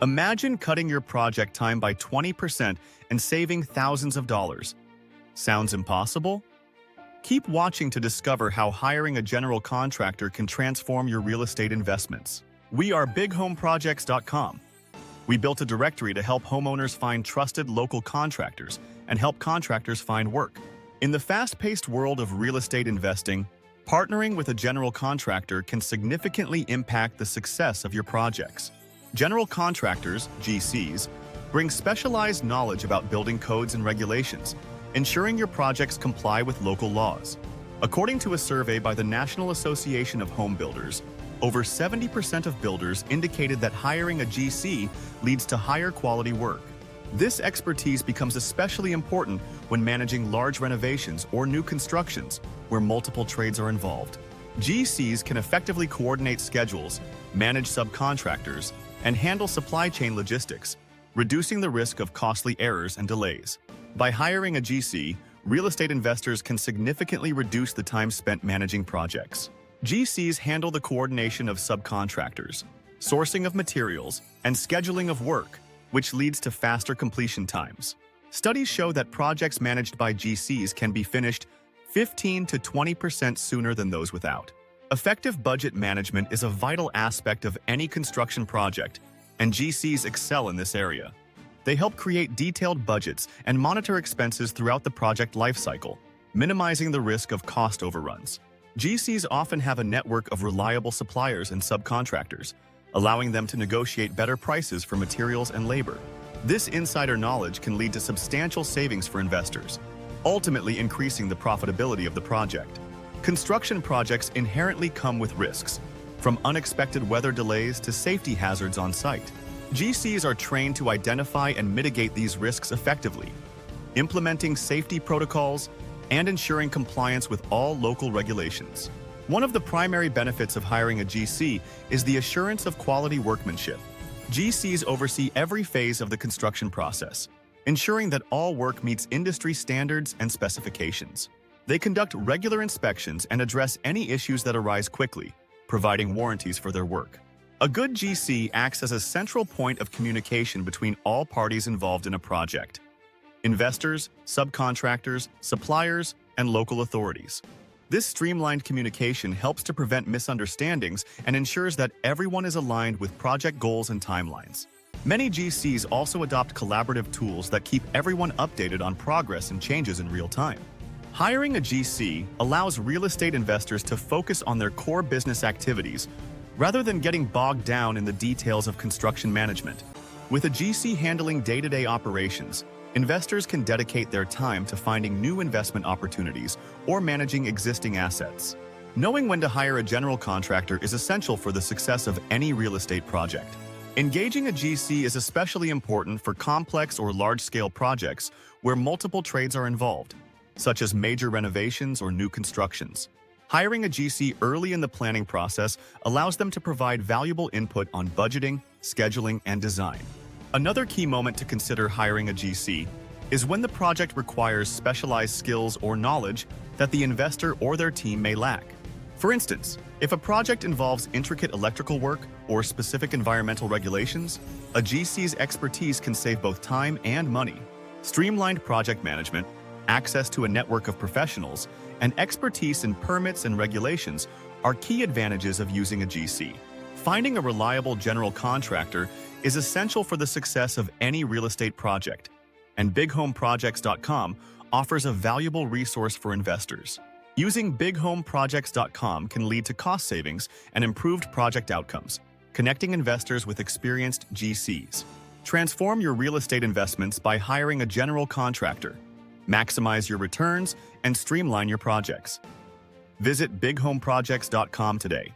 Imagine cutting your project time by 20% and saving thousands of dollars. Sounds impossible? Keep watching to discover how hiring a general contractor can transform your real estate investments. We are bighomeprojects.com. We built a directory to help homeowners find trusted local contractors and help contractors find work. In the fast-paced world of real estate investing, partnering with a general contractor can significantly impact the success of your projects. General contractors, GCs, bring specialized knowledge about building codes and regulations, ensuring your projects comply with local laws. According to a survey by the National Association of Home Builders, over 70% of builders indicated that hiring a GC leads to higher quality work. This expertise becomes especially important when managing large renovations or new constructions where multiple trades are involved. GCs can effectively coordinate schedules, manage subcontractors, and handle supply chain logistics, reducing the risk of costly errors and delays. By hiring a GC, real estate investors can significantly reduce the time spent managing projects. GCs handle the coordination of subcontractors, sourcing of materials, and scheduling of work, which leads to faster completion times. Studies show that projects managed by GCs can be finished 15 to 20% sooner than those without. Effective budget management is a vital aspect of any construction project, and GCs excel in this area. They help create detailed budgets and monitor expenses throughout the project lifecycle, minimizing the risk of cost overruns. GCs often have a network of reliable suppliers and subcontractors, allowing them to negotiate better prices for materials and labor. This insider knowledge can lead to substantial savings for investors, ultimately increasing the profitability of the project. Construction projects inherently come with risks, from unexpected weather delays to safety hazards on site. GCs are trained to identify and mitigate these risks effectively, implementing safety protocols and ensuring compliance with all local regulations. One of the primary benefits of hiring a GC is the assurance of quality workmanship. GCs oversee every phase of the construction process, ensuring that all work meets industry standards and specifications. They conduct regular inspections and address any issues that arise quickly, providing warranties for their work. A good GC acts as a central point of communication between all parties involved in a project: investors, subcontractors, suppliers, and local authorities. This streamlined communication helps to prevent misunderstandings and ensures that everyone is aligned with project goals and timelines. Many GCs also adopt collaborative tools that keep everyone updated on progress and changes in real time. Hiring a GC allows real estate investors to focus on their core business activities rather than getting bogged down in the details of construction management. With a GC handling day-to-day operations, investors can dedicate their time to finding new investment opportunities or managing existing assets. Knowing when to hire a general contractor is essential for the success of any real estate project. Engaging a GC is especially important for complex or large-scale projects where multiple trades are involved, such as major renovations or new constructions. Hiring a GC early in the planning process allows them to provide valuable input on budgeting, scheduling, and design. Another key moment to consider hiring a GC is when the project requires specialized skills or knowledge that the investor or their team may lack. For instance, if a project involves intricate electrical work or specific environmental regulations, a GC's expertise can save both time and money. Streamlined project management, access to a network of professionals, and expertise in permits and regulations are key advantages of using a GC. Finding a reliable general contractor is essential for the success of any real estate project, and bighomeprojects.com offers a valuable resource for investors. Using bighomeprojects.com can lead to cost savings and improved project outcomes, connecting investors with experienced GCs. Transform your real estate investments by hiring a general contractor. Maximize your returns and streamline your projects. Visit bighomeprojects.com today.